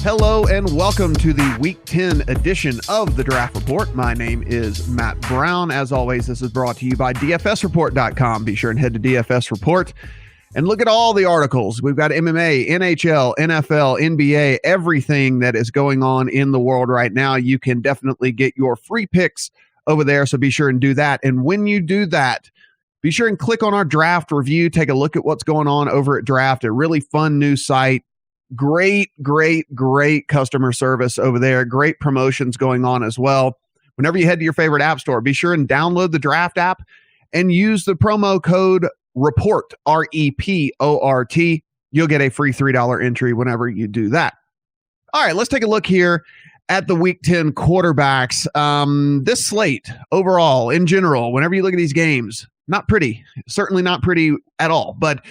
Hello and welcome to the Week 10 edition of the Draft Report. My name is Matt Brown. As always, this is brought to you by DFSreport.com. Be sure and head to DFS Report and look at all the articles. We've got MMA, NHL, NFL, NBA, everything that is going on in the world right now. You can definitely get your free picks over there, so be sure and do that. And when you do that, be sure and click on our draft review. Take a look at what's going on over at Draft, a really fun new site. Great customer service over there. Great promotions going on as well. Whenever you head to your favorite app store, be sure and download the Draft app and use the promo code REPORT, R-E-P-O-R-T. You'll get a free $3 entry whenever you do that. All right, let's take a look here at the Week 10 quarterbacks. This slate overall, in general, whenever you look at these games, not pretty. Certainly not pretty at all, but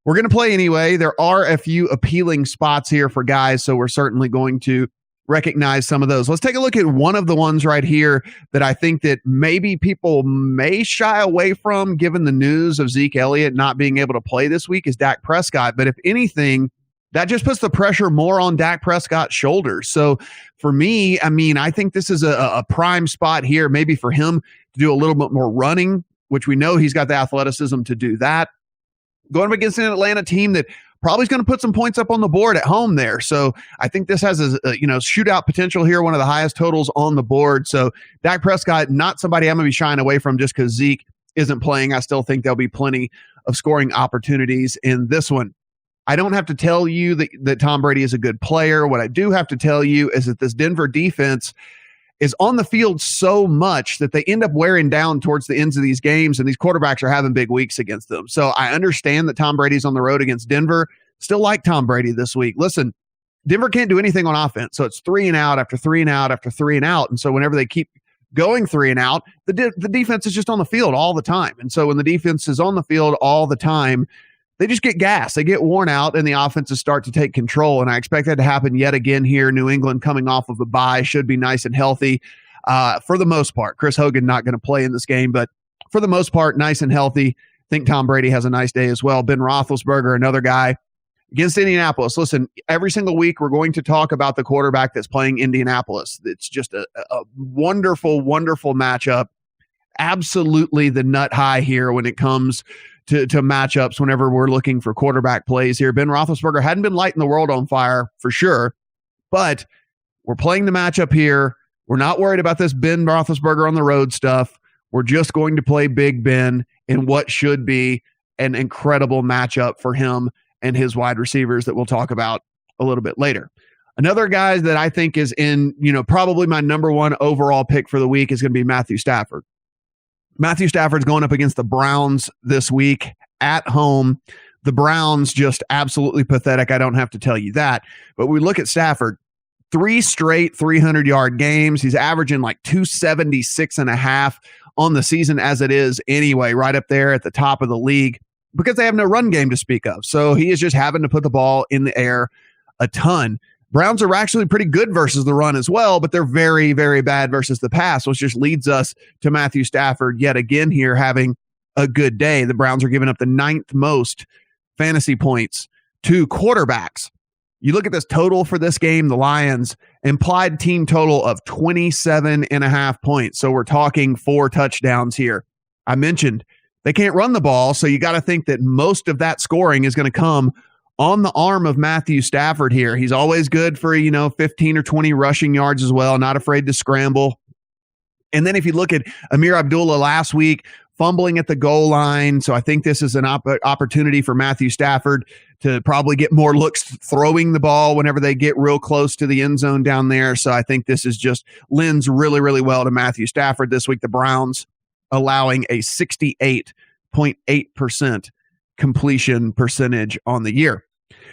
we're going to play anyway. There are a few appealing spots here for guys, so we're certainly going to recognize some of those. Let's take a look at one of the ones right here that I think that maybe people may shy away from given the news of Zeke Elliott not being able to play this week is Dak Prescott. But if anything, that just puts the pressure more on Dak Prescott's shoulders. So for me, I think this is a prime spot here, maybe for him to do a little bit more running, which we know he's got the athleticism to do that. Going up against an Atlanta team that probably is going to put some points up on the board at home there. So I think this has a shootout potential here, one of the highest totals on the board. So Dak Prescott, not somebody I'm going to be shying away from just because Zeke isn't playing. I still think there'll be plenty of scoring opportunities in this one. I don't have to tell you that Tom Brady is a good player. What I do have to tell you is that this Denver defense is on the field so much that they end up wearing down towards the ends of these games, and these quarterbacks are having big weeks against them. So I understand that Tom Brady's on the road against Denver. Still like Tom Brady this week. Listen, Denver can't do anything on offense, so it's 3 and out after 3 and out after 3 and out. And so whenever they keep going 3 and out, the defense is just on the field all the time. And so when the defense is on the field all the time, they just get gassed. They get worn out, and the offenses start to take control. And I expect that to happen yet again here. New England coming off of a bye should be nice and healthy for the most part. Chris Hogan not going to play in this game, but for the most part, nice and healthy. I think Tom Brady has a nice day as well. Ben Roethlisberger, another guy against Indianapolis. Listen, every single week we're going to talk about the quarterback that's playing Indianapolis. It's just a wonderful matchup. Absolutely the nut high here when it comes to matchups whenever we're looking for quarterback plays here. Ben Roethlisberger hadn't been lighting the world on fire for sure, but we're playing the matchup here. We're not worried about this Ben Roethlisberger on the road stuff. We're just going to play Big Ben in what should be an incredible matchup for him and his wide receivers that we'll talk about a little bit later. Another guy that I think is in, probably my number one overall pick for the week is going to be Matthew Stafford. Matthew Stafford's going up against the Browns this week at home. The Browns just absolutely pathetic. I don't have to tell you that. But we look at Stafford, 3 straight 300-yard games. He's averaging like 276.5 on the season as it is anyway, right up there at the top of the league because they have no run game to speak of. So he is just having to put the ball in the air a ton. Browns are actually pretty good versus the run as well, but they're very, very bad versus the pass, which just leads us to Matthew Stafford yet again here having a good day. The Browns are giving up the 9th most fantasy points to quarterbacks. You look at this total for this game, the Lions, implied team total of 27.5 points. So we're talking 4 touchdowns here. I mentioned they can't run the ball, so you got to think that most of that scoring is going to come on the arm of Matthew Stafford here. He's always good for, 15 or 20 rushing yards as well, not afraid to scramble. And then if you look at Amir Abdullah last week, fumbling at the goal line. So I think this is an opportunity for Matthew Stafford to probably get more looks throwing the ball whenever they get real close to the end zone down there. So I think this is just lends really, really well to Matthew Stafford this week. The Browns allowing a 68.8% completion percentage on the year.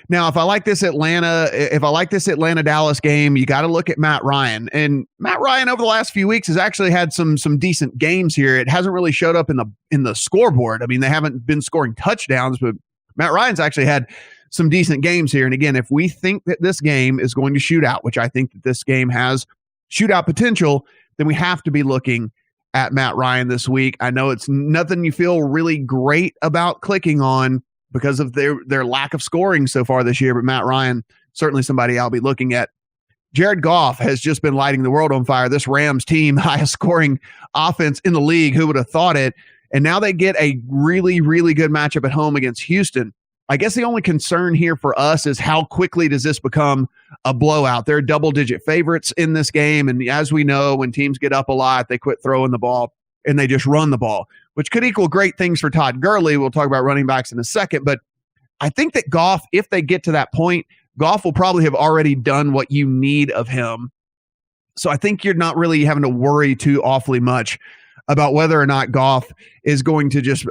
Now, if I like this Atlanta-Dallas game, you got to look at Matt Ryan. And Matt Ryan over the last few weeks has actually had some decent games here. It hasn't really showed up in the scoreboard. I mean, they haven't been scoring touchdowns, but Matt Ryan's actually had some decent games here. And again, if we think that this game is going to shoot out, which I think that this game has shootout potential, then we have to be looking at Matt Ryan this week. I know it's nothing you feel really great about clicking on because of their lack of scoring so far this year, but Matt Ryan, certainly somebody I'll be looking at Jared Goff has just been lighting the world on fire. This Rams team, highest scoring offense in the league. Who would have thought it? And now they get a really, really good matchup at home against Houston. I guess the only concern here for us is how quickly does this become a blowout? They're double-digit favorites in this game, and as we know, when teams get up a lot, they quit throwing the ball and they just run the ball, which could equal great things for Todd Gurley. We'll talk about running backs in a second, but I think that Goff, if they get to that point, Goff will probably have already done what you need of him. So I think you're not really having to worry too awfully much about whether or not Goff is going to just,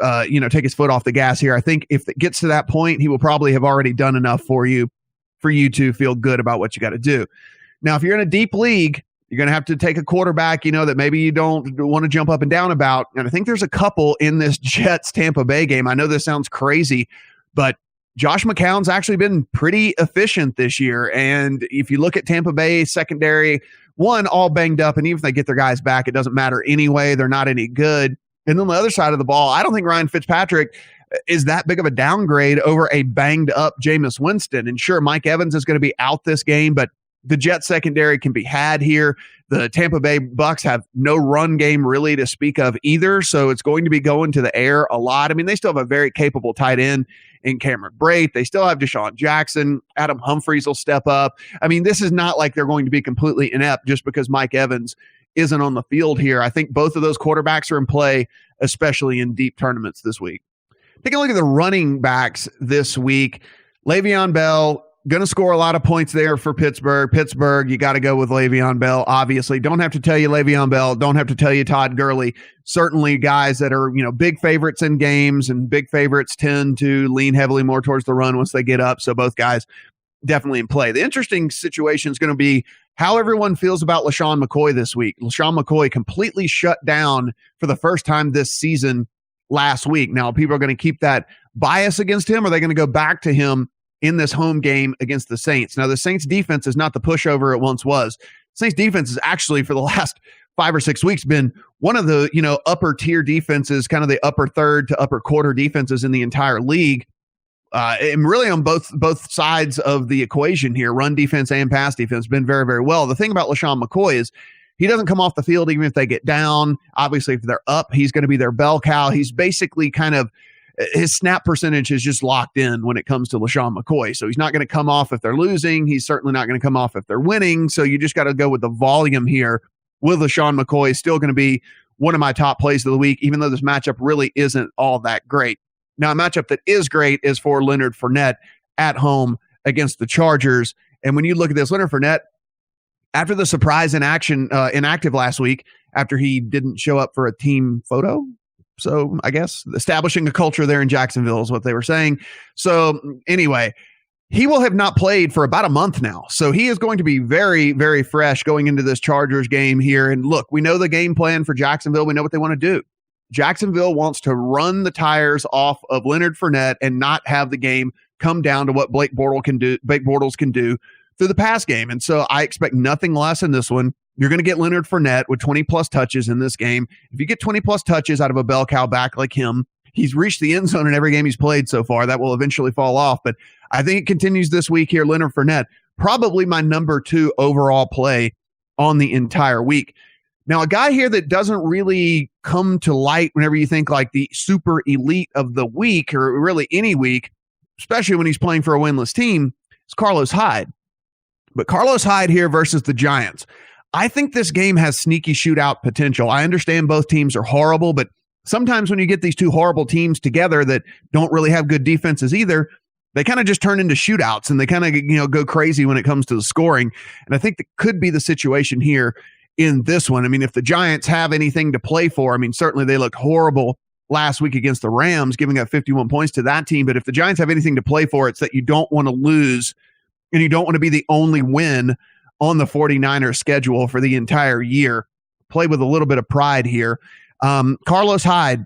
take his foot off the gas here. I think if it gets to that point, he will probably have already done enough for you to feel good about what you got to do. Now, if you're in a deep league, you're going to have to take a quarterback, that maybe you don't want to jump up and down about. And I think there's a couple in this Jets-Tampa Bay game. I know this sounds crazy, but Josh McCown's actually been pretty efficient this year. And if you look at Tampa Bay secondary, one, all banged up, and even if they get their guys back, it doesn't matter anyway. They're not any good. And then the other side of the ball, I don't think Ryan Fitzpatrick is that big of a downgrade over a banged-up Jameis Winston. And sure, Mike Evans is going to be out this game, but the Jets secondary can be had here. The Tampa Bay Bucks have no run game really to speak of either, so it's going to be going to the air a lot. I mean, they still have a very capable tight end in Cameron Brate. They still have Deshaun Jackson. Adam Humphries will step up. I mean, this is not like they're going to be completely inept just because Mike Evans isn't on the field here. I think both of those quarterbacks are in play, especially in deep tournaments this week. Take a look at the running backs this week. Le'Veon Bell, going to score a lot of points there for Pittsburgh. Pittsburgh, you got to go with Le'Veon Bell, obviously. Don't have to tell you Le'Veon Bell. Don't have to tell you Todd Gurley. Certainly guys that are, big favorites in games, and big favorites tend to lean heavily more towards the run once they get up. So both guys definitely in play. The interesting situation is going to be how everyone feels about LaShawn McCoy this week. LaShawn McCoy completely shut down for the first time this season last week. Now, people are going to keep that bias against him, or are they going to go back to him in this home game against the Saints? Now, the Saints defense is not the pushover it once was. Saints defense has actually, for the last 5 or 6 weeks, been one of the, upper tier defenses, kind of the upper third to upper quarter defenses in the entire league. And really on both sides of the equation here, run defense and pass defense, been very, very well. The thing about LaShawn McCoy is he doesn't come off the field even if they get down. Obviously, if they're up, he's going to be their bell cow. He's basically his snap percentage is just locked in when it comes to LaShawn McCoy. So he's not going to come off if they're losing. He's certainly not going to come off if they're winning. So you just got to go with the volume here with LaShawn McCoy. Still going to be one of my top plays of the week, even though this matchup really isn't all that great. Now, a matchup that is great is for Leonard Fournette at home against the Chargers. And when you look at this, Leonard Fournette, after the surprise inactive last week, after he didn't show up for a team photo, so I guess establishing a culture there in Jacksonville is what they were saying. So anyway, he will have not played for about a month now. So he is going to be very, very fresh going into this Chargers game here. And look, we know the game plan for Jacksonville. We know what they want to do. Jacksonville wants to run the tires off of Leonard Fournette and not have the game come down to what Blake Bortles can do through the pass game. And so I expect nothing less in this one. You're going to get Leonard Fournette with 20-plus touches in this game. If you get 20-plus touches out of a bell cow back like him, he's reached the end zone in every game he's played so far. That will eventually fall off. But I think it continues this week here. Leonard Fournette, probably my number 2 overall play on the entire week. Now, a guy here that doesn't really come to light whenever you think like the super elite of the week, or really any week, especially when he's playing for a winless team, is Carlos Hyde. But Carlos Hyde here versus the Giants. I think this game has sneaky shootout potential. I understand both teams are horrible, but sometimes when you get these two horrible teams together that don't really have good defenses either, they kind of just turn into shootouts, and they kind of go crazy when it comes to the scoring. And I think that could be the situation here in this one. I mean, if the Giants have anything to play for, I mean, certainly they looked horrible last week against the Rams, giving up 51 points to that team. But if the Giants have anything to play for, it's that you don't want to lose, and you don't want to be the only win on the 49ers schedule for the entire year. Play with a little bit of pride here. Carlos Hyde,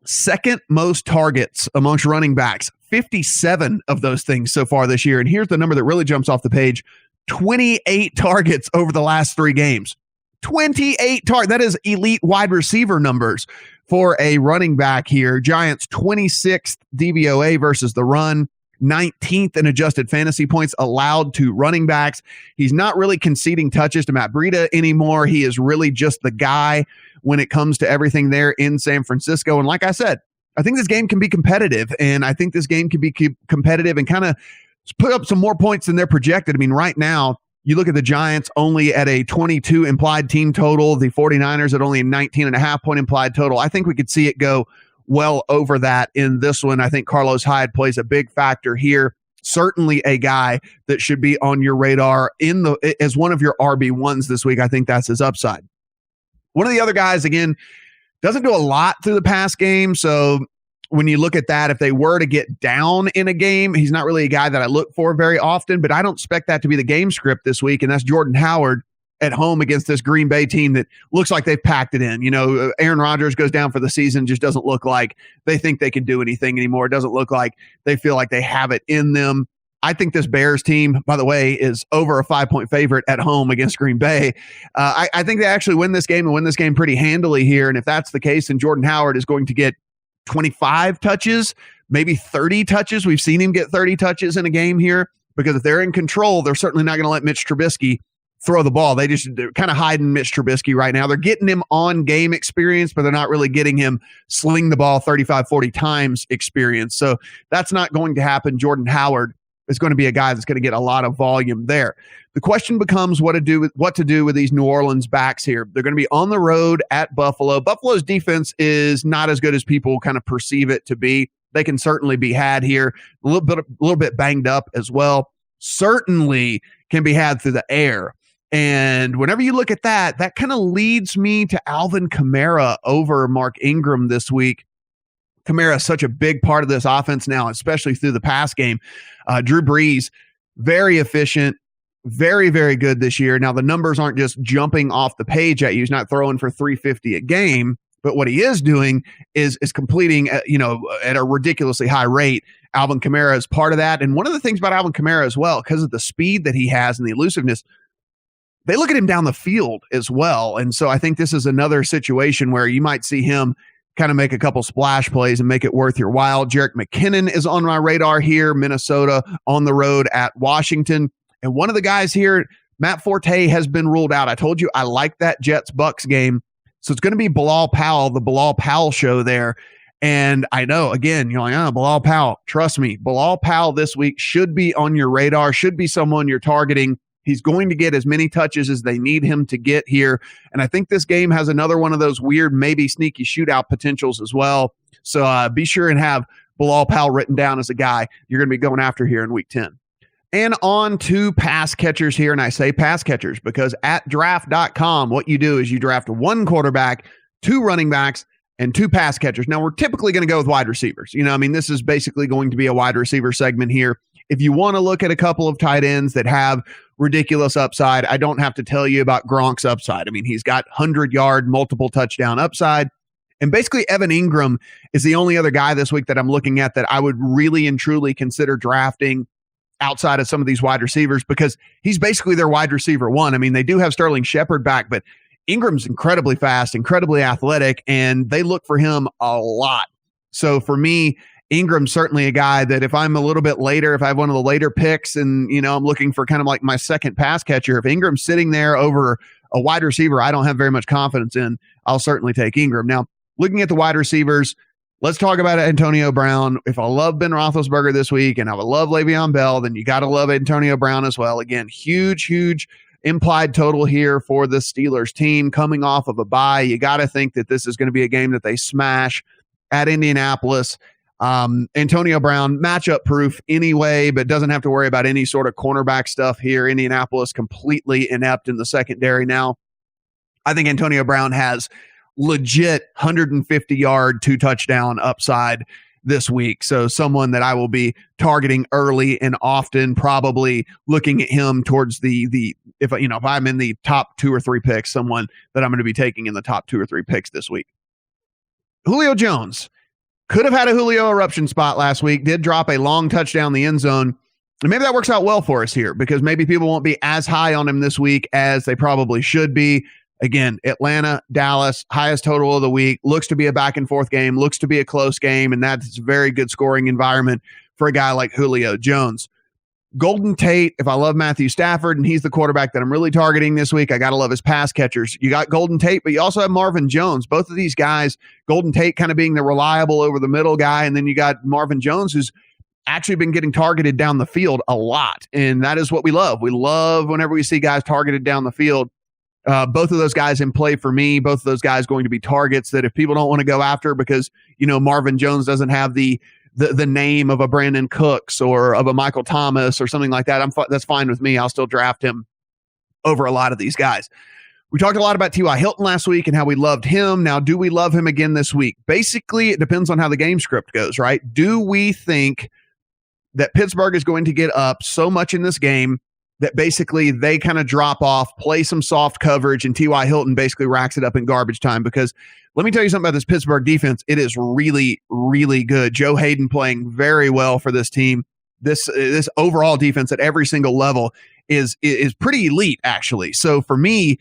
second most targets amongst running backs, 57 of those things so far this year. And here's the number that really jumps off the page: 28 targets over the last 3 games. 28 targets. That is elite wide receiver numbers for a running back here. Giants 26th DVOA versus the run, 19th in adjusted fantasy points allowed to running backs. He's not really conceding touches to Matt Breida anymore. He is really just the guy when it comes to everything there in San Francisco. And like I said, I think this game can be competitive, and I think this game can be competitive and kind of put up some more points than they're projected. I mean, right now, you look at the Giants only at a 22 implied team total, the 49ers at only a 19.5 point implied total. I think we could see it go well over that in this one. I think Carlos Hyde plays a big factor here. Certainly a guy that should be on your radar as one of your RB1s this week. I think that's his upside. One of the other guys, again, doesn't do a lot through the pass game. So when you look at that, if they were to get down in a game, he's not really a guy that I look for very often, but I don't expect that to be the game script this week. And that's Jordan Howard at home against this Green Bay team that looks like they've packed it in. You know, Aaron Rodgers goes down for the season, just doesn't look like they think they can do anything anymore. It doesn't look like they feel like they have it in them. I think this Bears team, by the way, is over a 5-point favorite at home against Green Bay. I think they actually win this game and win this game pretty handily here. And if that's the case, then Jordan Howard is going to get 25 touches, maybe 30 touches. We've seen him get 30 touches in a game here because if they're in control, they're certainly not going to let Mitch Trubisky throw the ball. They're kind of hiding Mitch Trubisky right now. They're getting him on game experience, but they're not really getting him sling the ball 35, 40 times experience. So that's not going to happen. Jordan Howard is going to be a guy that's going to get a lot of volume there. The question becomes what to do with these New Orleans backs here. They're going to be on the road at Buffalo. Buffalo's defense is not as good as people kind of perceive it to be. They can certainly be had here. A little bit banged up as well. Certainly can be had through the air. And whenever you look at that, that kind of leads me to Alvin Kamara over Mark Ingram this week. Kamara is such a big part of this offense now, especially through the pass game. Drew Brees, very efficient, very, very good this year. Now, the numbers aren't just jumping off the page at you. He's not throwing for 350 a game, but what he is doing is completing, at a ridiculously high rate. Alvin Kamara is part of that. And one of the things about Alvin Kamara as well, because of the speed that he has and the elusiveness, they look at him down the field as well. And so I think this is another situation where you might see him kind of make a couple splash plays and make it worth your while. Jerick McKinnon is on my radar here. Minnesota on the road at Washington. And one of the guys here, Matt Forte, has been ruled out. I told you I like that Jets-Bucks game. So it's going to be Bilal Powell, the Bilal Powell show there. And I know, again, you're like, Bilal Powell. Trust me, Bilal Powell this week should be on your radar, should be someone you're targeting. He's going to get as many touches as they need him to get here. And I think this game has another one of those weird, maybe sneaky shootout potentials as well. So be sure and have Bilal Powell written down as a guy you're going to be going after here in week 10. And on to pass catchers here. And I say pass catchers because at draft.com, what you do is you draft one quarterback, two running backs, and two pass catchers. Now, we're typically going to go with wide receivers. This is basically going to be a wide receiver segment here. If you want to look at a couple of tight ends that have ridiculous upside, I don't have to tell you about Gronk's upside. I mean, he's got 100-yard, multiple touchdown upside. And basically, Evan Ingram is the only other guy this week that I'm looking at that I would really and truly consider drafting outside of some of these wide receivers because he's basically their wide receiver one. I mean, they do have Sterling Shepard back, but Ingram's incredibly fast, incredibly athletic, and they look for him a lot. So for me, Ingram's certainly a guy that if I'm a little bit later, if I have one of the later picks and, I'm looking for kind of like my second pass catcher, if Ingram's sitting there over a wide receiver I don't have very much confidence in, I'll certainly take Ingram. Now, looking at the wide receivers, let's talk about Antonio Brown. If I love Ben Roethlisberger this week and I would love Le'Veon Bell, then you got to love Antonio Brown as well. Again, huge implied total here for the Steelers team coming off of a bye. You got to think that this is going to be a game that they smash at Indianapolis. Antonio Brown, matchup proof anyway, but doesn't have to worry about any sort of cornerback stuff here. Indianapolis completely inept in the secondary now. I think Antonio Brown has legit 150-yard, 2-touchdown upside this week. So someone that I will be targeting early and often, probably looking at him towards if I'm in the top 2 or 3 picks, someone that I'm going to be taking in the top 2 or 3 picks this week. Julio Jones could have had a Julio eruption spot last week, did drop a long touchdown in the end zone. And maybe that works out well for us here because maybe people won't be as high on him this week as they probably should be. Again, Atlanta, Dallas, highest total of the week, looks to be a back and forth game, looks to be a close game, and that's a very good scoring environment for a guy like Julio Jones. Golden Tate, if I love Matthew Stafford and he's the quarterback that I'm really targeting this week, I got to love his pass catchers. You got Golden Tate, but you also have Marvin Jones. Both of these guys, Golden Tate kind of being the reliable over the middle guy, and then you got Marvin Jones, who's actually been getting targeted down the field a lot, and that is what we love. We love whenever we see guys targeted down the field. Both of those guys in play for me, both of those guys going to be targets that if people don't want to go after because, Marvin Jones doesn't have the name of a Brandon Cooks or of a Michael Thomas or something like that, that's fine with me. I'll still draft him over a lot of these guys. We talked a lot about T.Y. Hilton last week and how we loved him. Now, do we love him again this week? Basically, it depends on how the game script goes, right? Do we think that Pittsburgh is going to get up so much in this game that basically they kind of drop off, play some soft coverage, and T.Y. Hilton basically racks it up in garbage time? Because let me tell you something about this Pittsburgh defense. It is really, really good. Joe Hayden playing very well for this team. This overall defense at every single level is pretty elite, actually. So for me,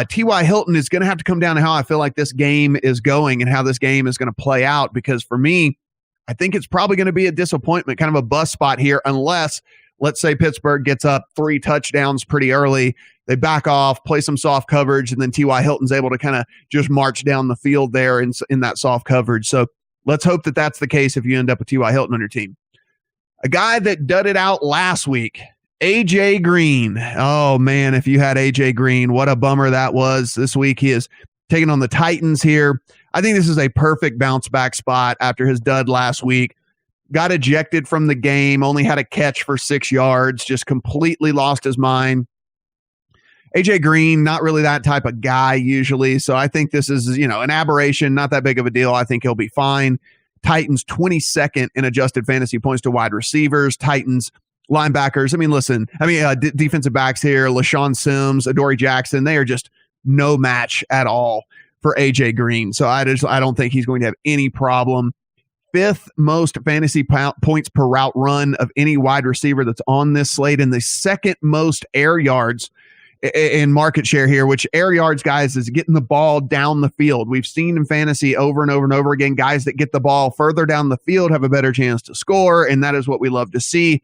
T.Y. Hilton is going to have to come down to how I feel like this game is going and how this game is going to play out. Because for me, I think it's probably going to be a disappointment, kind of a bust spot here, unless, let's say, Pittsburgh gets up 3 touchdowns pretty early. They back off, play some soft coverage, and then T.Y. Hilton's able to kind of just march down the field there in that soft coverage. So let's hope that that's the case if you end up with T.Y. Hilton on your team. A guy that dudded out last week, A.J. Green. Oh, man, if you had A.J. Green, what a bummer that was. This week he is taking on the Titans here. I think this is a perfect bounce-back spot after his dud last week. Got ejected from the game, only had a catch for 6 yards, just completely lost his mind. A.J. Green, not really that type of guy usually, so I think this is, an aberration, not that big of a deal. I think he'll be fine. Titans 22nd in adjusted fantasy points to wide receivers. Titans linebackers, defensive backs here, LaShawn Sims, Adoree Jackson, they are just no match at all for A.J. Green. So I don't think he's going to have any problem. 5th most fantasy points per route run of any wide receiver that's on this slate, and the 2nd most air yards in market share here, which air yards, guys, is getting the ball down the field. We've seen in fantasy over and over and over again, guys that get the ball further down the field have a better chance to score, and that is what we love to see.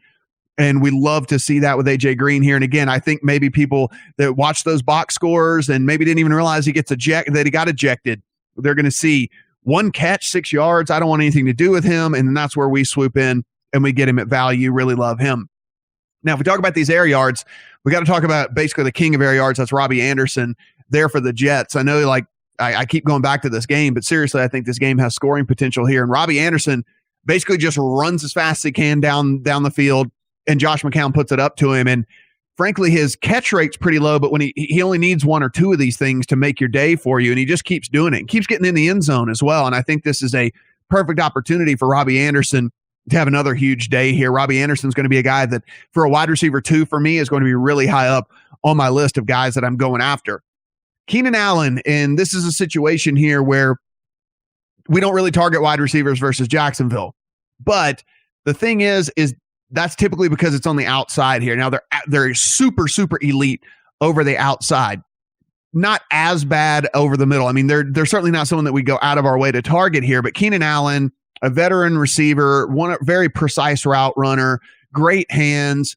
And we love to see that with A.J. Green here. And again, I think maybe people that watch those box scores and maybe didn't even realize that he got ejected, they're going to see 1 catch, 6 yards. I don't want anything to do with him. And that's where we swoop in and we get him at value. Really love him. Now, if we talk about these air yards, we got to talk about basically the king of air yards. That's Robbie Anderson there for the Jets. I know I keep going back to this game, but seriously, I think this game has scoring potential here. And Robbie Anderson basically just runs as fast as he can down the field, and Josh McCown puts it up to him. And frankly, his catch rate's pretty low, but when he only needs 1 or 2 of these things to make your day for you, and he just keeps doing it. Keeps getting in the end zone as well. And I think this is a perfect opportunity for Robbie Anderson to have another huge day here. Robbie Anderson's going to be a guy that, for a wide receiver 2 for me, is going to be really high up on my list of guys that I'm going after. Keenan Allen, and this is a situation here where we don't really target wide receivers versus Jacksonville. But the thing is that's typically because it's on the outside here. Now they're super, super elite over the outside. Not as bad over the middle. I mean, they're certainly not someone that we go out of our way to target here, but Keenan Allen, a veteran receiver, one very precise route runner, great hands.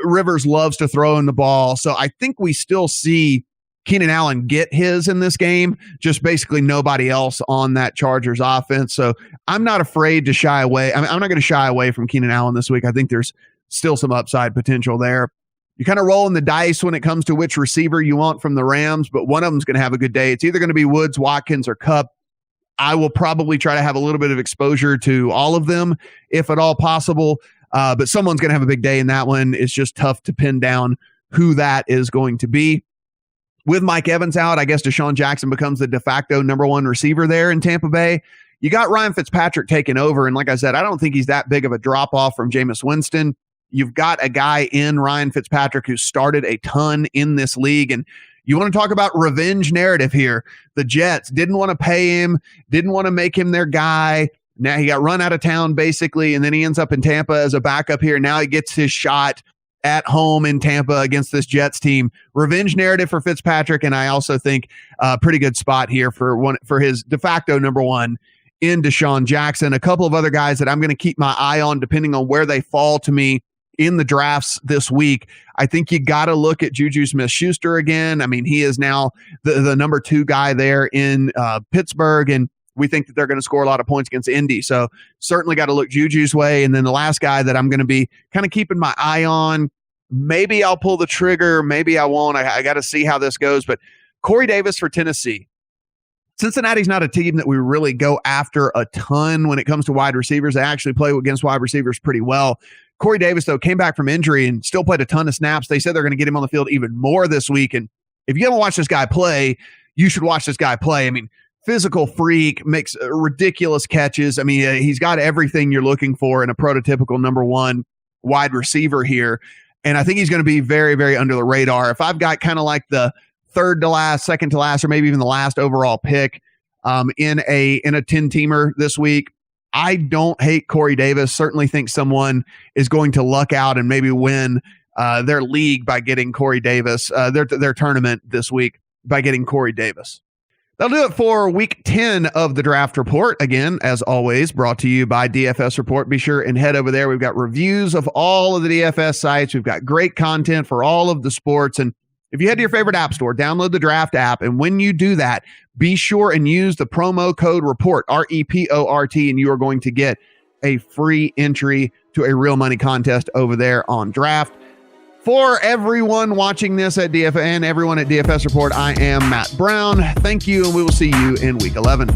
Rivers loves to throw in the ball. So I think we still see Keenan Allen get his in this game, just basically nobody else on that Chargers offense. So I'm not afraid to shy away. I'm not going to shy away from Keenan Allen this week. I think there's still some upside potential there. You kind of rolling the dice when it comes to which receiver you want from the Rams, but one of them's going to have a good day. It's either going to be Woods, Watkins, or Kupp. I will probably try to have a little bit of exposure to all of them, if at all possible. But someone's going to have a big day in that one. It's just tough to pin down who that is going to be. With Mike Evans out, I guess Deshaun Jackson becomes the de facto number 1 receiver there in Tampa Bay. You got Ryan Fitzpatrick taking over. And like I said, I don't think he's that big of a drop-off from Jameis Winston. You've got a guy in Ryan Fitzpatrick who started a ton in this league. And you want to talk about revenge narrative here. The Jets didn't want to pay him, didn't want to make him their guy. Now he got run out of town, basically, and then he ends up in Tampa as a backup here. Now he gets his shot at home in Tampa against this Jets team. Revenge narrative for Fitzpatrick, and I also think a pretty good spot here for his de facto number 1 in Deshaun Jackson. A couple of other guys that I'm going to keep my eye on depending on where they fall to me in the drafts this week. I think you got to look at Juju Smith-Schuster again. I mean, he is now the number 2 guy there in Pittsburgh, and we think that they're going to score a lot of points against Indy. So certainly got to look Juju's way. And then the last guy that I'm going to be kind of keeping my eye on, maybe I'll pull the trigger, maybe I won't. I got to see how this goes. But Corey Davis for Tennessee. Cincinnati's not a team that we really go after a ton when it comes to wide receivers. They actually play against wide receivers pretty well. Corey Davis, though, came back from injury and still played a ton of snaps. They said they're going to get him on the field even more this week. And if you haven't watched this guy play, you should watch this guy play. I mean, physical freak, makes ridiculous catches. I mean, he's got everything you're looking for in a prototypical number 1 wide receiver here. And I think he's going to be very, very under the radar. If I've got kind of like the third to last, second to last, or maybe even the last overall pick in a 10-teamer this week, I don't hate Corey Davis. Certainly think someone is going to luck out and maybe win their league by getting Corey Davis, their tournament this week by getting Corey Davis. That'll do it for week 10 of the Draft Report. Again, as always, brought to you by DFS Report. Be sure and head over there. We've got reviews of all of the DFS sites. We've got great content for all of the sports. And if you head to your favorite app store, download the Draft app. And when you do that, be sure and use the promo code REPORT, REPORT, and you are going to get a free entry to a real money contest over there on Draft. For everyone watching this at DFS and everyone at DFS Report, I am Matt Brown. Thank you, and we will see you in week 11.